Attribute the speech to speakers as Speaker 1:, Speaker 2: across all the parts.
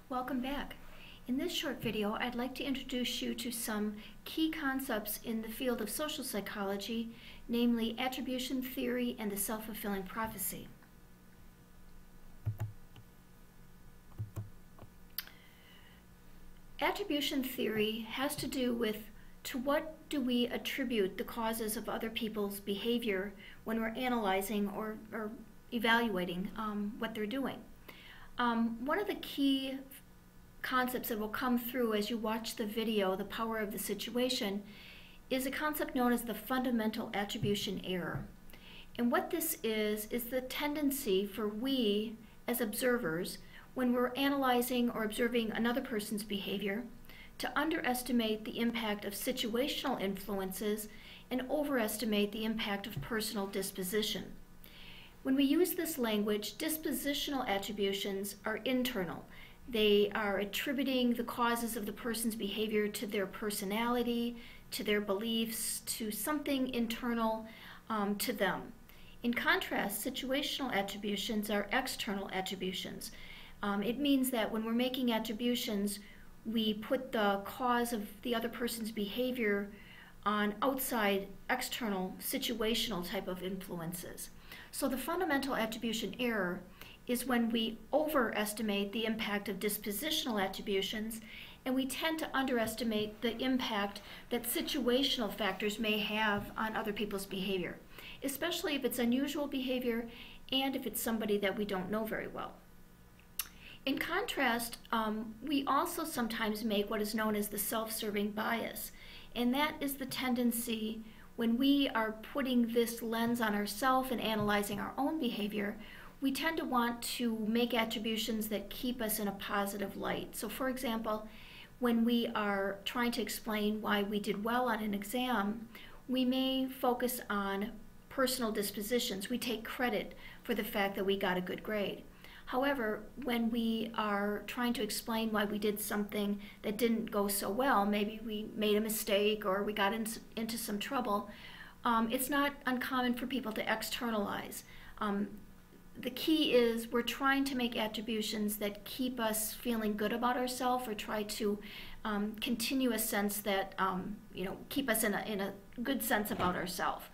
Speaker 1: Welcome back. In this short video, I'd like to introduce you to some key concepts in the field of social psychology, namely attribution theory and the self-fulfilling prophecy. Attribution theory has to do with to what do we attribute the causes of other people's behavior when we're analyzing or evaluating what they're doing. One of the key concepts that will come through as you watch the video, The Power of the Situation, is a concept known as the fundamental attribution error. And what this is the tendency for we as observers, when we're analyzing or observing another person's behavior, to underestimate the impact of situational influences and overestimate the impact of personal disposition. When we use this language, dispositional attributions are internal. They are attributing the causes of the person's behavior to their personality, to their beliefs, to something internal to them. In contrast, situational attributions are external attributions. It means that when we're making attributions, we put the cause of the other person's behavior on outside, external, situational type of influences. So the fundamental attribution error is when we overestimate the impact of dispositional attributions, and we tend to underestimate the impact that situational factors may have on other people's behavior, especially if it's unusual behavior and if it's somebody that we don't know very well. In contrast, we also sometimes make what is known as the self-serving bias, and that is the tendency when we are putting this lens on ourselves and analyzing our own behavior, we tend to want to make attributions that keep us in a positive light. So for example, when we are trying to explain why we did well on an exam, we may focus on personal dispositions. We take credit for the fact that we got a good grade. However, when we are trying to explain why we did something that didn't go so well, maybe we made a mistake or we got into some trouble, it's not uncommon for people to externalize. The key is we're trying to make attributions that keep us feeling good about ourselves, or try to continue a sense that, keep us in a good sense about ourselves.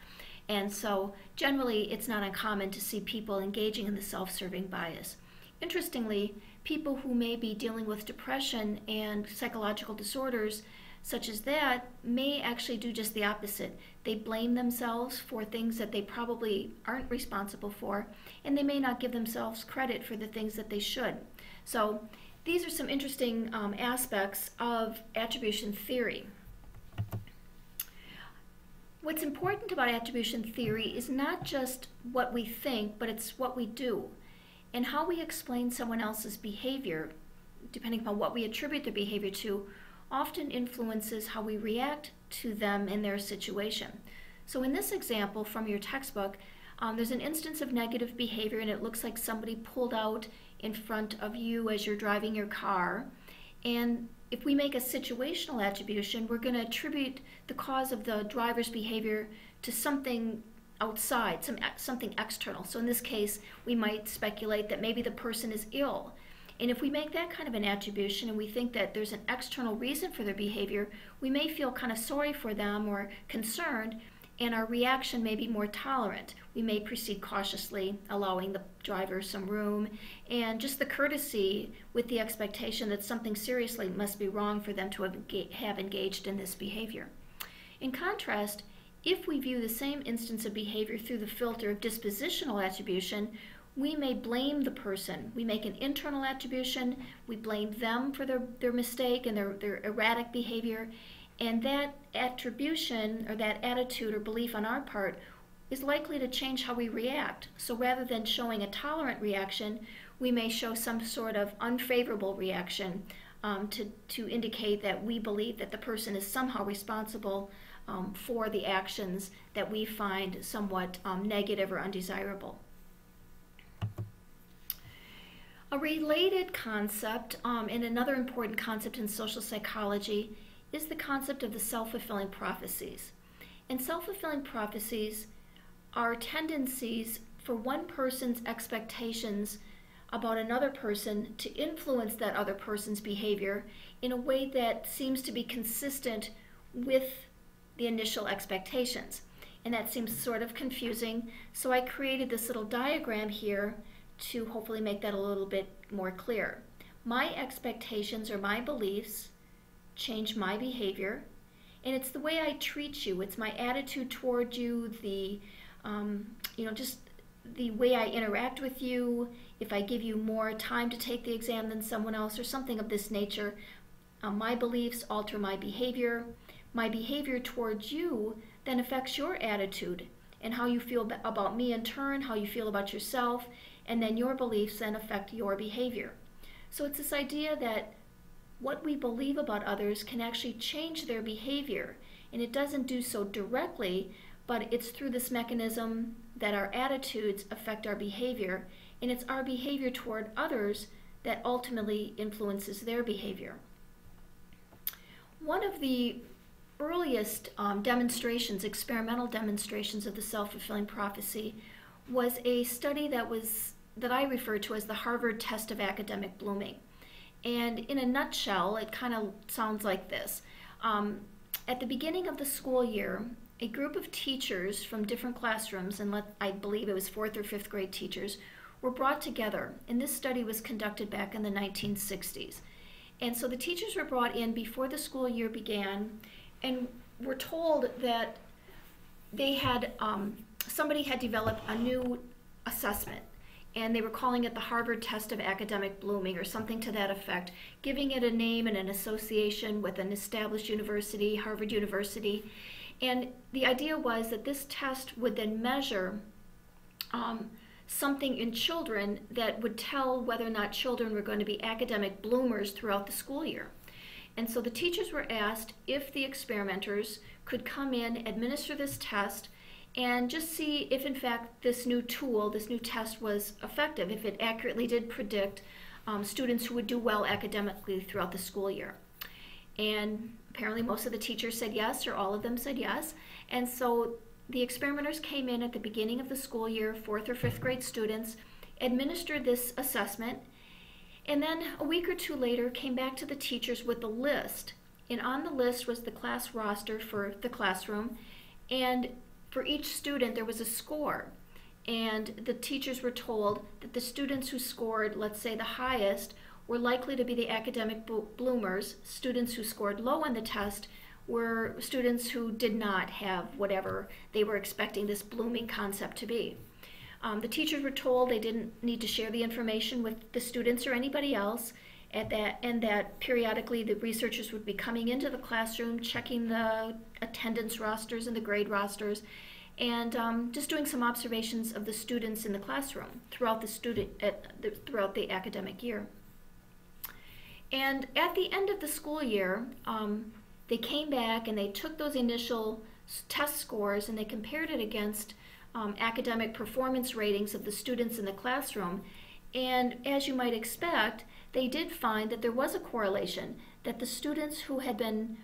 Speaker 1: And so generally it's not uncommon to see people engaging in the self-serving bias. Interestingly, people who may be dealing with depression and psychological disorders such as that may actually do just the opposite. They blame themselves for things that they probably aren't responsible for, and they may not give themselves credit for the things that they should. So these are some interesting aspects of attribution theory. What's important about attribution theory is not just what we think, but it's what we do. And how we explain someone else's behavior, depending upon what we attribute their behavior to, often influences how we react to them in their situation. So in this example from your textbook, there's an instance of negative behavior, and it looks like somebody pulled out in front of you as you're driving your car. And if we make a situational attribution, we're going to attribute the cause of the driver's behavior to something outside, something external. So in this case, we might speculate that maybe the person is ill. And if we make that kind of an attribution and we think that there's an external reason for their behavior, we may feel kind of sorry for them or concerned, and our reaction may be more tolerant. We may proceed cautiously, allowing the driver some room, and just the courtesy with the expectation that something seriously must be wrong for them to have engaged in this behavior. In contrast, if we view the same instance of behavior through the filter of dispositional attribution, we may blame the person. We make an internal attribution, we blame them for their mistake and their erratic behavior, and that attribution or that attitude or belief on our part is likely to change how we react. So rather than showing a tolerant reaction, we may show some sort of unfavorable reaction to indicate that we believe that the person is somehow responsible for the actions that we find somewhat negative or undesirable. A related concept, and another important concept in social psychology, is the concept of the self-fulfilling prophecies. And self-fulfilling prophecies are tendencies for one person's expectations about another person to influence that other person's behavior in a way that seems to be consistent with the initial expectations. And that seems sort of confusing, so I created this little diagram here to hopefully make that a little bit more clear. My expectations or my beliefs change my behavior, and it's the way I treat you. It's my attitude toward you, just the way I interact with you, if I give you more time to take the exam than someone else or something of this nature. My beliefs alter my behavior. My behavior towards you then affects your attitude and how you feel about me in turn, how you feel about yourself, and then your beliefs then affect your behavior. So it's this idea that what we believe about others can actually change their behavior, and it doesn't do so directly, but it's through this mechanism that our attitudes affect our behavior, and it's our behavior toward others that ultimately influences their behavior. One of the earliest experimental demonstrations of the self-fulfilling prophecy was a study that I refer to as the Harvard Test of Academic Blooming. And in a nutshell, it kind of sounds like this. At the beginning of the school year, a group of teachers from different classrooms, and I believe it was 4th or 5th grade teachers, were brought together. And this study was conducted back in the 1960s. And so the teachers were brought in before the school year began, and were told that somebody had developed a new assessment, and they were calling it the Harvard Test of Academic Blooming or something to that effect, giving it a name and an association with an established university, Harvard University. And the idea was that this test would then measure something in children that would tell whether or not children were going to be academic bloomers throughout the school year. And so the teachers were asked if the experimenters could come in, administer this test, and just see if in fact this new tool, this new test was effective, if it accurately did predict students who would do well academically throughout the school year. And apparently most of the teachers said yes, or all of them said yes. And so the experimenters came in at the beginning of the school year, 4th or 5th grade students, administered this assessment, and then a week or two later came back to the teachers with a list. And on the list was the class roster for the classroom, and for each student there was a score. And the teachers were told that the students who scored, let's say, the highest were likely to be the academic bloomers. Students who scored low on the test were students who did not have whatever they were expecting this blooming concept to be. The teachers were told they didn't need to share the information with the students or anybody else, and that periodically the researchers would be coming into the classroom, checking the attendance rosters and the grade rosters, and just doing some observations of the students in the classroom throughout the academic year. And at the end of the school year, they came back and they took those initial test scores and they compared it against academic performance ratings of the students in the classroom. And as you might expect, they did find that there was a correlation, that the students who had been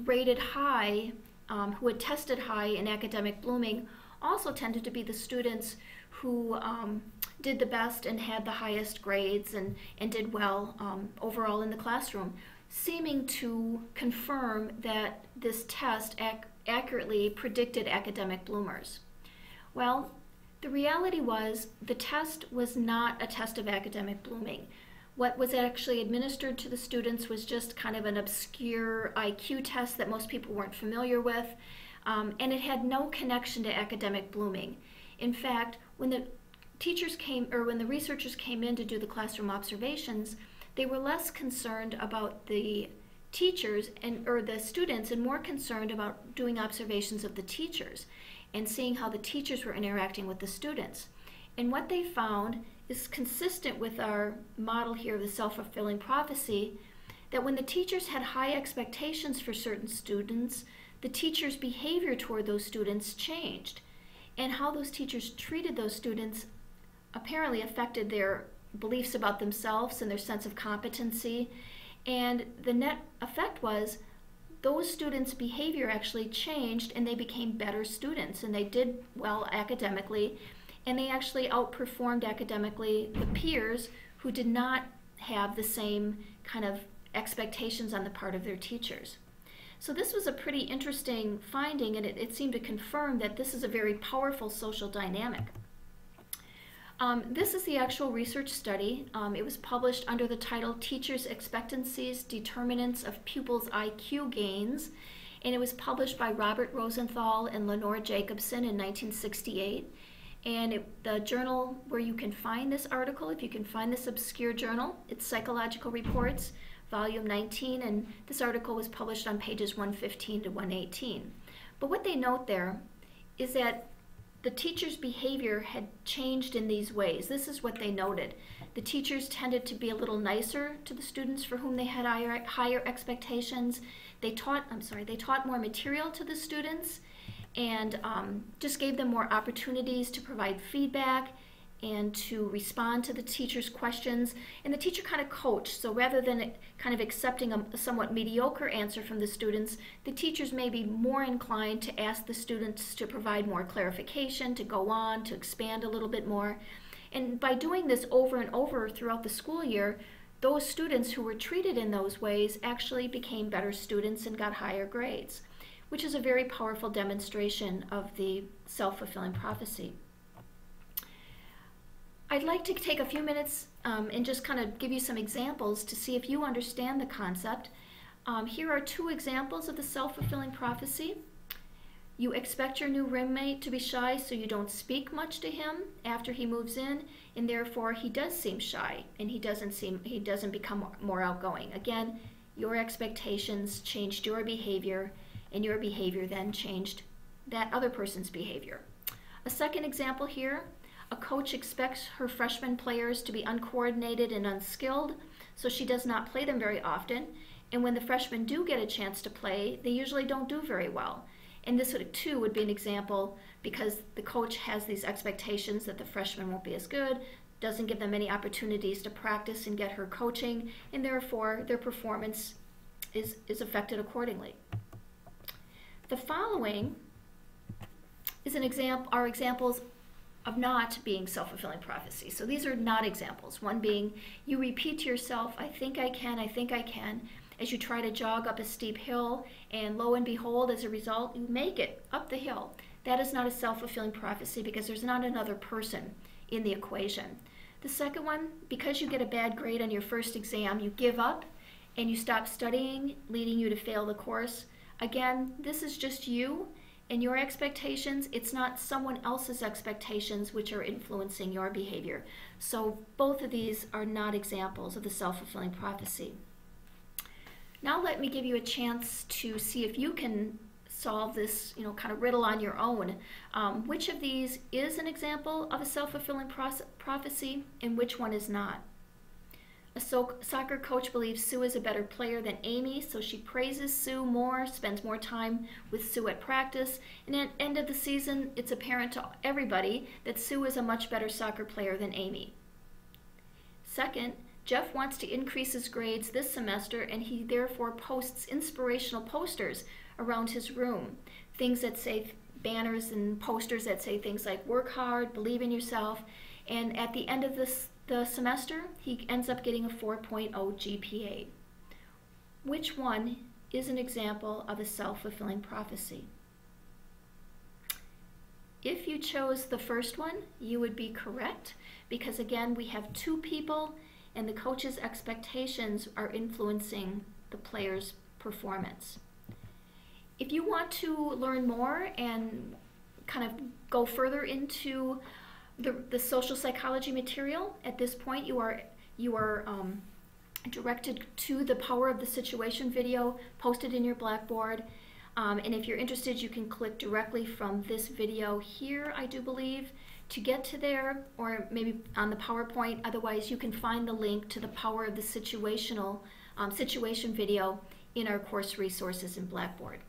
Speaker 1: rated high, who had tested high in academic blooming, also tended to be the students who did the best and had the highest grades and did well overall in the classroom, seeming to confirm that this test accurately predicted academic bloomers. Well, the reality was the test was not a test of academic blooming. What was actually administered to the students was just kind of an obscure IQ test that most people weren't familiar with, and it had no connection to academic blooming. In fact, when the researchers came in to do the classroom observations, they were less concerned about the teachers or the students and more concerned about doing observations of the teachers and seeing how the teachers were interacting with the students. And what they found is consistent with our model here of the self-fulfilling prophecy, that when the teachers had high expectations for certain students, the teachers' behavior toward those students changed. And how those teachers treated those students apparently affected their beliefs about themselves and their sense of competency. And the net effect was those students' behavior actually changed and they became better students and they did well academically. and they actually outperformed academically the peers who did not have the same kind of expectations on the part of their teachers. So this was a pretty interesting finding, and it seemed to confirm that this is a very powerful social dynamic. This is the actual research study. It was published under the title Teachers' Expectancies, Determinants of Pupils' IQ Gains, and it was published by Robert Rosenthal and Lenore Jacobson in 1968. And the journal where you can find this article, if you can find this obscure journal, it's Psychological Reports, volume 19, and this article was published on pages 115 to 118. But what they note there is that the teacher's behavior had changed in these ways. This is what they noted. The teachers tended to be a little nicer to the students for whom they had higher expectations. They taught more material to the students, and just gave them more opportunities to provide feedback and to respond to the teacher's questions. And the teacher kind of coached, so rather than kind of accepting a somewhat mediocre answer from the students, the teachers may be more inclined to ask the students to provide more clarification, to go on, to expand a little bit more. And by doing this over and over throughout the school year, those students who were treated in those ways actually became better students and got higher grades, which is a very powerful demonstration of the self-fulfilling prophecy. I'd like to take a few minutes and just kind of give you some examples to see if you understand the concept. Here are two examples of the self-fulfilling prophecy. You expect your new roommate to be shy, so you don't speak much to him after he moves in, and therefore he does seem shy, and he doesn't become more outgoing. Again, your expectations changed your behavior, and your behavior then changed that other person's behavior. A second example here, a coach expects her freshman players to be uncoordinated and unskilled, so she does not play them very often, and when the freshmen do get a chance to play, they usually don't do very well. And this too would be an example because the coach has these expectations that the freshmen won't be as good, doesn't give them any opportunities to practice and get her coaching, and therefore their performance is affected accordingly. The following is are examples of not being self-fulfilling prophecy. So these are not examples. One being, you repeat to yourself, I think I can, as you try to jog up a steep hill, and lo and behold, as a result, you make it up the hill. That is not a self-fulfilling prophecy because there's not another person in the equation. The second one, because you get a bad grade on your first exam, you give up and you stop studying, leading you to fail the course. Again, this is just you and your expectations. It's not someone else's expectations which are influencing your behavior. So both of these are not examples of the self-fulfilling prophecy. Now let me give you a chance to see if you can solve this, kind of riddle on your own. Which of these is an example of a self-fulfilling prophecy and which one is not? A soccer coach believes Sue is a better player than Amy, so she praises Sue more, spends more time with Sue at practice, and at the end of the season, it's apparent to everybody that Sue is a much better soccer player than Amy. Second, Jeff wants to increase his grades this semester, and he therefore posts inspirational posters around his room. Things that say, banners and posters that say things like, work hard, believe in yourself, and at the end of the semester, he ends up getting a 4.0 GPA. Which one is an example of a self-fulfilling prophecy? If you chose the first one, you would be correct, because again, we have two people and the coach's expectations are influencing the player's performance. If you want to learn more and kind of go further into the social psychology material, at this point you are directed to the Power of the Situation video posted in your Blackboard. And if you're interested, you can click directly from this video here, I do believe, to get to there, or maybe on the PowerPoint. Otherwise, you can find the link to the Power of the Situation video in our course resources in Blackboard.